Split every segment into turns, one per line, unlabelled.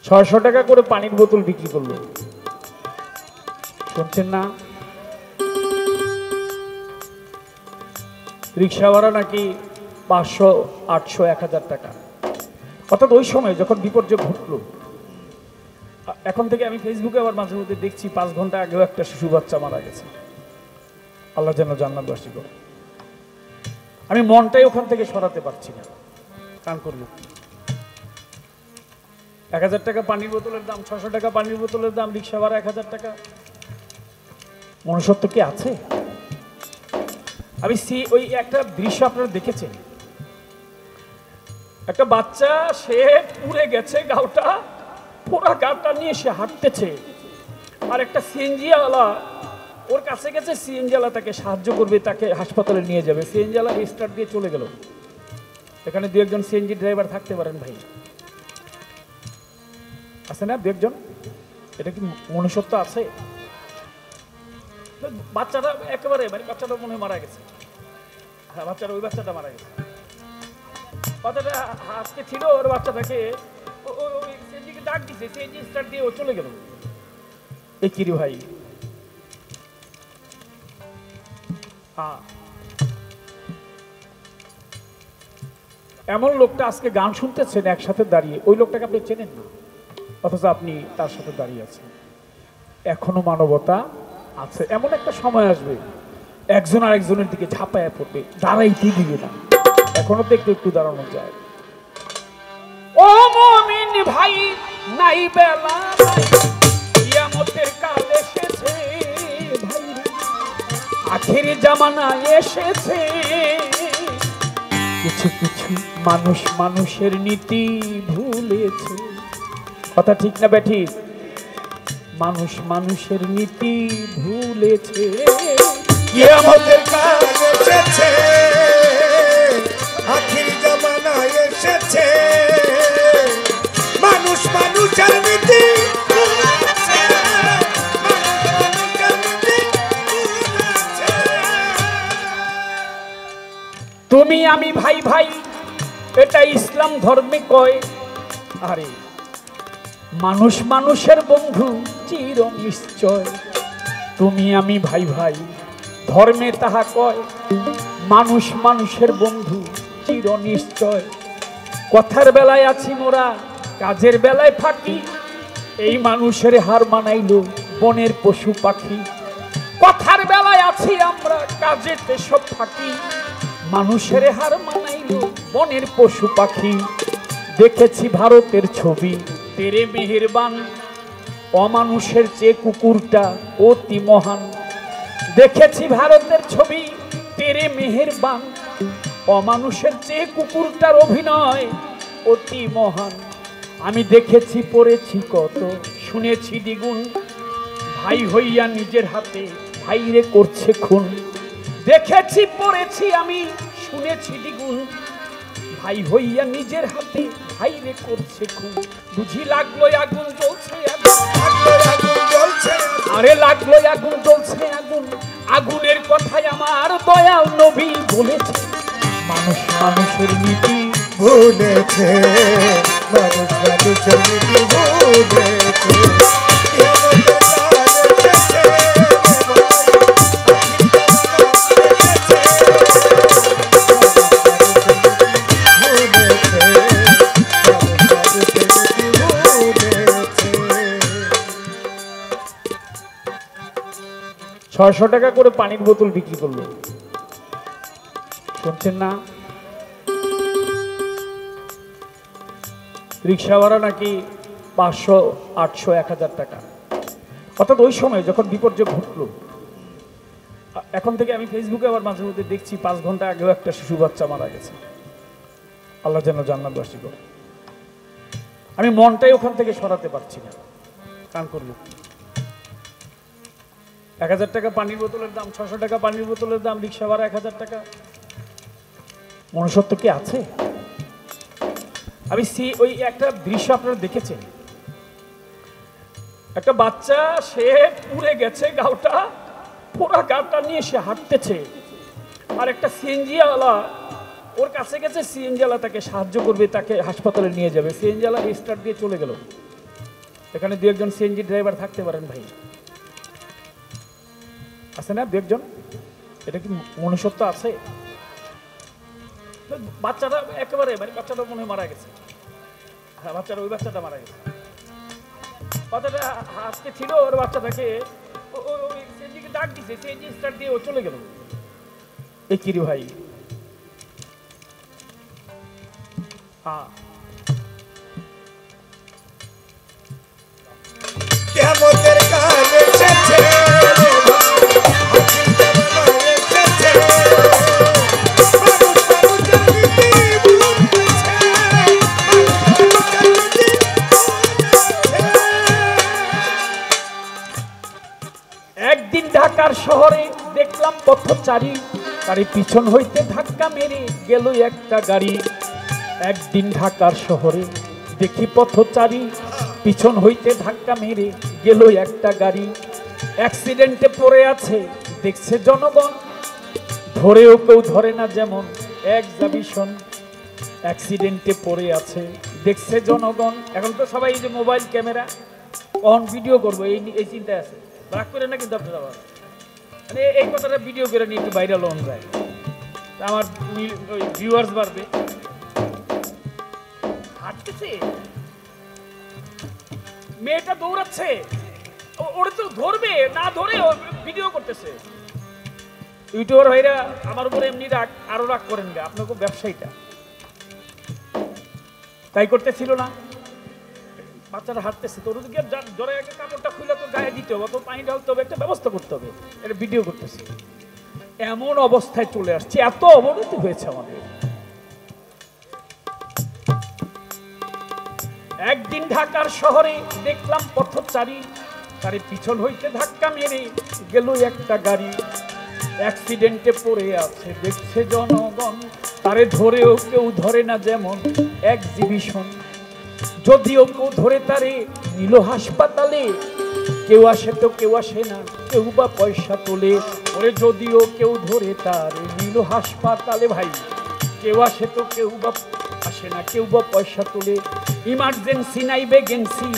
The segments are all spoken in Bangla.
600 টাকা করে পানির বোতল বিক্রি করলো। শুনছেন না? রিক্সা ভাড়া নাকি 500, 800, 1000 টাকা। অর্থাৎ ওই সময় যখন বিপর্যয় ঘটলো, এখন থেকে আমি ফেসবুকে আবার মাঝে মধ্যে দেখছি 5 ঘন্টা আগেও একটা শিশু বাচ্চা মারা গেছে। আল্লাহ যেন জান্নাতবাসী করে। আমি মনটাই ওখান থেকে সরাতে পারছি না। কান করলো 1000 টাকা পানির বোতলের দাম, 600 টাকা পানির বোতলের দাম, রিক্সা ভাড়া 1000 টাকা। মনুষ্যত্ব কি আছে? আমি ওই একটা দৃশ্য আপনারা দেখেছেন, একটা বাচ্চা সে পুড়ে গেছে গাওটা, পুরা গাওটা নিয়ে সে হাঁটতেছে, আর একটা সিএনজিওয়ালা ওর কাছে গেছে, সিএনজিওয়ালা তাকে সাহায্য করবে, তাকে হাসপাতালে নিয়ে যাবে। সিএনজিওয়ালা স্টার্ট দিয়ে চলে গেল। এখানে দু একজন সিএনজি ড্রাইভার থাকতে পারেন ভাই, আছে না দু একজন? এটা কি মনুষ্যত্ব আছে? বাচ্চাটা একেবারে মানে বাচ্চাটা মনে মারা গেছে। হ্যাঁ, বাচ্চাটা ওই বাচ্চাটা মারা গেছে। বাচ্চাটা আজকে ছিল, ওর বাচ্চাটাকে সিএনজিকে ডাক দিছে, সিএনজি স্টার্ট দিয়ে ও চলে গেল। এই কিরি ভাই, এমন লোকটা আজকে গান শুনতেছেন একসাথে দাঁড়িয়ে, ওই লোকটাকে আপনি চেনেন না, অথচ আপনি তার সাথে দাঁড়িয়ে আছেন। এখনো মানবতা আছে। এমন একটা সময় আসবে একজন আর একজনের দিকে ঝাঁপায়া পড়বে, দাঁড়াইতে দিবে না। এখনো তো একটু একটু দাঁড়ানো যায়। ও মুমিন ভাই, নাই বেলা নাই, কিয়ামতের কাল এসেছে ভাই, আখেরি জামানা এসেছে। কিছু কিছু মানুষ মানুষের নীতি ভুলেছে। কথা ঠিক না বেঠিক? মানুষ মানুষের নীতি ভুলেছে। কিয়ামতের কাল এসেছে,
আখিরি জামানা এসেছে। মানুষ মানুষের নীতি ভুলেছে, মানুষের নীতি ভুলেছে।
তুমি আমি ভাই ভাই, এটা ইসলাম ধর্মে কয়। আরে মানুষ মানুষের বন্ধু চির নিশ্চয়। তুমি আমি ভাই ভাই, ধর্মে তাহা কয়। মানুষ মানুষের বন্ধু চির নিশ্চয়। কথার বেলায় আছি মোরা, কাজের বেলায় ফাঁকি। এই মানুষের হার মানাইল বনের পশু পাখি। কথার বেলায় আছি আমরা, কাজেতে সব ফাঁকি। মানুষের হার মানাইল বনের পশু পাখি। দেখেছি ভারতের ছবি, তেরে মেহেরবান, অমানুষের চেয়ে কুকুরটা অতি মহান। দেখেছি ভারতের ছবি, তেরে মেহেরবান, অমানুষের চেয়ে কুকুরটার অভিনয় অতি মহান। আমি দেখেছি পড়েছি কত, শুনেছি দ্বিগুণ, ভাই হইয়া নিজের হাতে ভাইরে করছে খুন। দেখেছি পড়েছি আমি, শুনেছি দ্বিগুণ, ভাই হইয়া নিজের হাতে ভাইরে করছে খুন। বুঝি লাগলো আগুন জ্বলছে,
আগুন জ্বলছে,
আরে লাগলো আগুন জ্বলছে আগুন। আগুনের কথাই আমার দয়াল নবী বলেছে। মানুষ মানুষের নীতি
ভুলেছে, মানুষ মানুষের নীতি ভুলেছে।
ছয়শো টাকা করে পানির বোতল বিক্রি করলো। শুনছেন না? রিক্সা ভাড়া নাকি 500, 800, 1000 টাকা। অর্থাৎ ওই সময় যখন বিপর্যয় ঘটলো, এখন থেকে আমি ফেসবুকে আবার মাঝে মধ্যে দেখছি 5 ঘন্টা আগেও একটা শিশু বাচ্চা মারা গেছে। আল্লাহ যেন জান্নাতবাসী করে। আমি মনটাই ওখান থেকে সরাতে পারছি না। কান করলো 1000 টাকা পানির বোতলের দাম, 600 টাকা পানির বোতলের দাম, রিক্সা ভাড়া 1000 টাকা। মনুষ্যত্ব কি আছে? আমি ওই একটা দৃশ্য আপনারা দেখেছেন, একটা বাচ্চা সে পুড়ে গেছে গাওটা, পুরা গাওটা নিয়ে সে হাঁটতেছে, আর একটা সিএনজিওয়ালা ওর কাছে গেছে, সিএনজিওয়ালা তাকে সাহায্য করবে, তাকে হাসপাতালে নিয়ে যাবে। সিএনজিওয়ালা স্টার্ট দিয়ে চলে গেল। এখানে দু একজন সিএনজি ড্রাইভার থাকতে পারেন ভাই, আছে না দু একজন? এটা কি মনুষ্যত্ব আছে? বাচ্চাটা একেবারে মানে বাচ্চাটা মনে হয় মারা গেছে। হ্যাঁ বাচ্চাটা, ওই বাচ্চাটা মারা গেছে। বাচ্চাটা আজকে ছিল, ওর বাচ্চাটাকে সিএনজিকে ডাক দিছে, সিএনজি স্টার্ট দিয়ে ও চলে গেল। এ কি রে ভাই? হ্যাঁ
কিয়ামতের কাল এসেছে রে ভাই, আখির জামানা এসেছে। মানুষ মানুষের নীতি ভুলতেছে, মানুষ মানুষের নীতি ভুলতেছে।
একদিন ঢাকার শহরে দেখলাম পথচারী, তারই পিছন হইতে ধাক্কা মেরে গেল একটা গাড়ি। একদিন ঢাকার শহরে দেখি পথচারী, পিছন হইতে ধাক্কা মেরে গেল একটা গাড়ি। অ্যাক্সিডেন্টে পড়ে আছে দেখছে জনগণ, ধরেও কেউ ধরে না যেমন এক্সাবিশন। অ্যাক্সিডেন্টে পড়ে আছে দেখছে জনগণ। এখন তো সবাই যে মোবাইল ক্যামেরা অন ভিডিও করবো এই চিন্তায় আছে। রাগ করে না কিন্তু আপনারা আবার মানে এই কথাটা ভিডিও করে নিয়ে একটু ভাইরাল হন যায়, আমার ভিউয়ার্স বাড়বে। হাঁটতেছে, মেয়েটা দৌড়াচ্ছে, ওরা তো ধরবে না, ধরে ভিডিও করতেছে। ইউটিউবার ভাইরা আমার উপরে এমনি রাগ, আরো রাগ করেন গা, আপনাকে ব্যবসায়ীটা তাই করতেছিল না। বাচ্চারা হাঁটতেছে, তোর দিকে জ্বরে একটা কাপড়টা খুলে তো গায়ে দিতে হবে, তো পানি ঢালতে হবে, একটা ব্যবস্থা করতে হবে, এটা ভিডিও করতেছে। এমন অবস্থায় চলে আসছে, এত অবনতি হয়েছে আমাদের। একদিন ঢাকার শহরে দেখলাম পথচারী, তার পিছন হইতে ধাক্কা মেরে গেল একটা গাড়ি। অ্যাক্সিডেন্টে পড়ে আছে দেখছে জনগণ, তারে ধরেও কেউ ধরে না যেমন এক্সিবিশন। যদিও কেউ ধরে তারে নিল হাসপাতালে, কেউ আসে তো কেউ আসে না, কেউ বা পয়সা তোলে। ওরে যদিও কেউ ধরে তারে নিল হাসপাতালে, ভাই কেউ আসে তো কেউ বা আসে না, কেউ বা পয়সা তোলে। ইমার্জেন্সি নাই ভ্যাকেন্সি,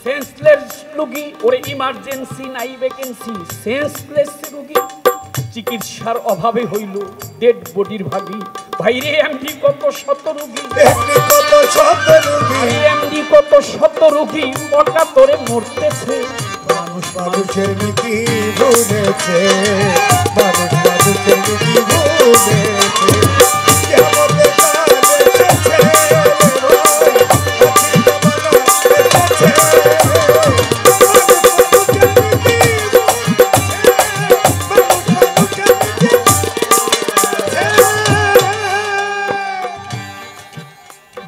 সেন্সলেস রোগী, ওরে ইমার্জেন্সি নাই ভ্যাকেন্সি, সেন্সলেস রোগী। চিকিৎসার অভাবে হইল ডেড বডির ভাগি। ভাইরে এমডি কত শত রোগী,
কত শত রোগী,
এমডি কত শত রোগী অকাতরে মরতেছে।
মানুষ মানুষের নীতি ভুলেছে, মানুষ মানুষের নীতি ভুলেছে। কিয়ামতের কাল এসেছে রে ভাই, আখির জামানা এসেছে।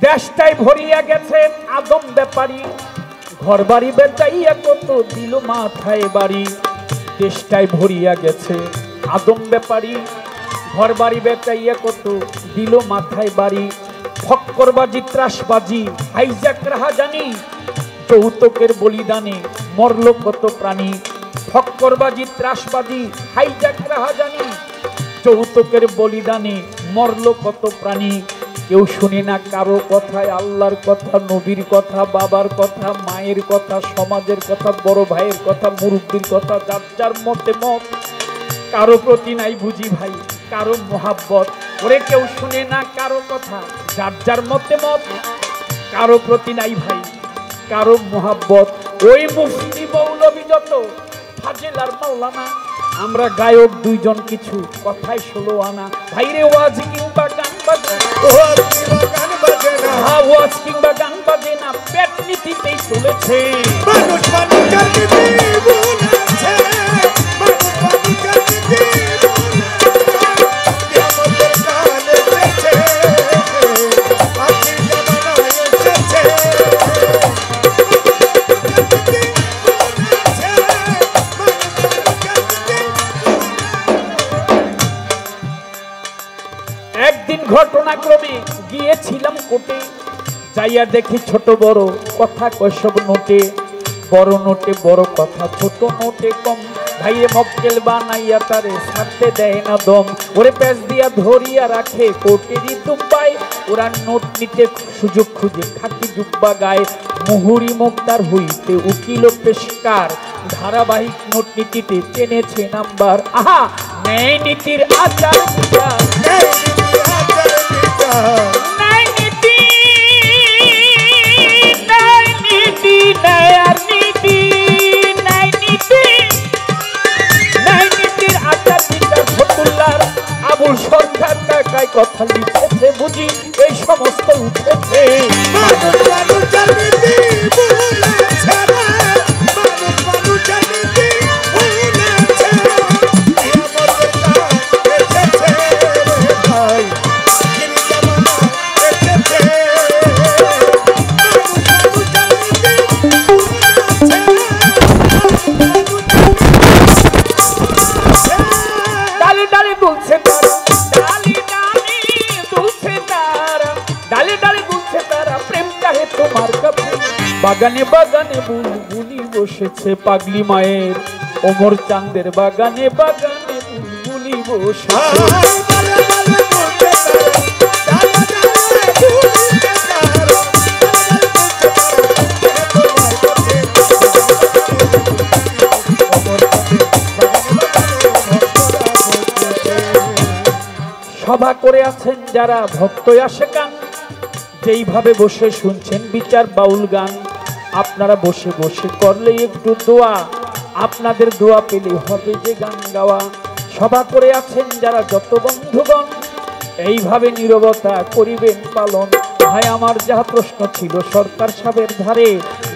দেশটাই ভরিয়া গেছে আদম ব্যাপারী, ঘর বাড়ি বেচাইয়া কত দিল মাথায় বাড়ি। দেশটাই ভরিয়া গেছে আদম ব্যাপারী, ঘর বাড়ি বেচাইয়া কত দিল মাথায় বাড়ি। ফক্করবাজি, ত্রাসবাজি, হাইজ্যাক রাহাজানি, যৌতুকের বলিদানে মরল কত প্রাণী। ফক্করবাজি, ত্রাসবাজি, হাইজ্যাক রাহাজানি, যৌতুকের বলিদানে মরল কত প্রাণী। কেউ শুনে না কারো কথায়, আল্লাহর কথা, নবীর কথা, বাবার কথা, মায়ের কথা, সমাজের কথা, বড় ভাইয়ের কথা, মুরব্বীর কথা, যার যার মতে মত। কারো প্রতি নাই বুঝি ভাই কারো মোহাব্বত, ওরে কেউ শুনে না কারো কথা, যার যার মতে মত। কারো প্রতি নাই ভাই কারো মোহাব্বত। ওই মুফতি মৌলবী যত ফাজিল আর মাওলানা, আমরা গায়ক দুইজন কিছু কথায় 16 আনা। ভাইরে ওয়াজ কিংবা গান বাজে,
ওয়াজ কিংবা গান বাজে না,
ওয়াজ কিংবা গান বাজে না, পেট নীতিতেই চলেছে।
মানুষ মানুষের নীতি ভুলেছে, মানুষ মানুষের নীতি ভুলেছে। কিয়ামতের কাল এসেছে, আখির জামানা এসেছে।
একদিন ঘটনাক্রমে গিয়েছিলাম কোর্টে, যাইয়া দেখি ছোট বড় কথা কয় সব নোটে। বড় নোটে বড় কথা, ছোট নোটে কম। ভাইয়ে মক্কেল বানাইয়া তারে ছাড়তে দেয় না দম। ওরে প্যাচ দিয়া ধরিয়া রাখে কোর্টেরই দুব্বায়, ওরা নোট নিতে সুযোগ খুঁজে খাকি জুব্বা গায়ে। মুহুরি মুক্তার হইতে উকিল পেশকার ধারাবাহিক নোট নীতিতে টেনেছে নাম্বার। আহা, ন্যায় নীতির আচার বিচার,
ন্যায় নীতি আচার বিচার,
ন্যায় নীতি, ন্যায় নীতি, ন্যায় নীতি, ন্যায় নীতি, ন্যায় নীতির আচার বিচার। ফতুল্লার আবুল সরকার কাকায় কথা লিখেছে বুঝি এই সমস্ত উঠেছে।
মানুষ মানুষের নীতি ভুলেছে রে, মানুষ মানুষের নীতি ভুলেছে, কিয়ামতের কাল এসেছে রে ভাই, আখিরি জামানা এসেছে, মানুষ মানুষের নীতি ভুলেছে,
ডালে ডালে দুলছে তারা, ডালি ডালি দুলছে তারা, ডালে ডালে দুলছে তারা, প্রেম চাহে তোমার কাছে। বাগানে বাগানে বুলবুলি বসেছে পাগলি মায়ের, ওমর চাঁদের বাগানে বাগানে বুলবুলি বসেছে।
ডালে ডালে দুলছে তারা, ডালে ডালে দুলছে তারা,
সভা করে আছেন যারা ভক্ত আসে গান, যেইভাবে বসে শুনছেন বিচার বাউল গান। আপনারা বসে বসে করলে একটু দোয়া, আপনাদের দোয়া পেলে হবে যে গান গাওয়া। সভা করে আছেন যারা যত বন্ধুগণ, এইভাবে নীরবতা করিবেন পালন। ভাই আমার যাহা প্রশ্ন ছিল সরকার সাহেবের ধারে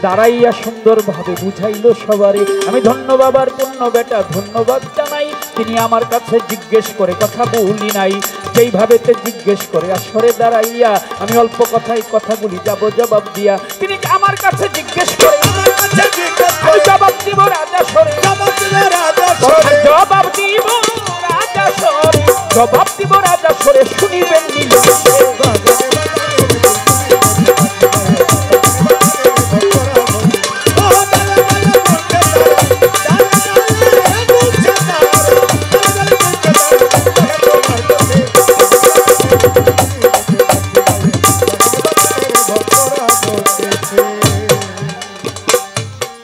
দাঁড়াইয়া সুন্দরভাবে বুঝাইল সবারে। আমি ধন্য বাবার পূর্ণ বেটা ধন্যবাদ জানাই, তিনি আমার কাছে জিজ্ঞেস করে কথা বলি নাই, যেইভাবে তে জিজ্ঞেস করে আসরে দাঁড়াইয়া আমি অল্প কথায় কথাগুলি যাব জবাব দিয়া। তিনি আমার কাছে জিজ্ঞেস করে
আমার কাছে জিজ্ঞেস
আমি
করে,
জবাব দিব রাজা সরে,
জবাব দিলে রাজা সরে,
জবাব দিব রাজা সরে, জবাব দিব রাজা সরে, শুনিবেন নিল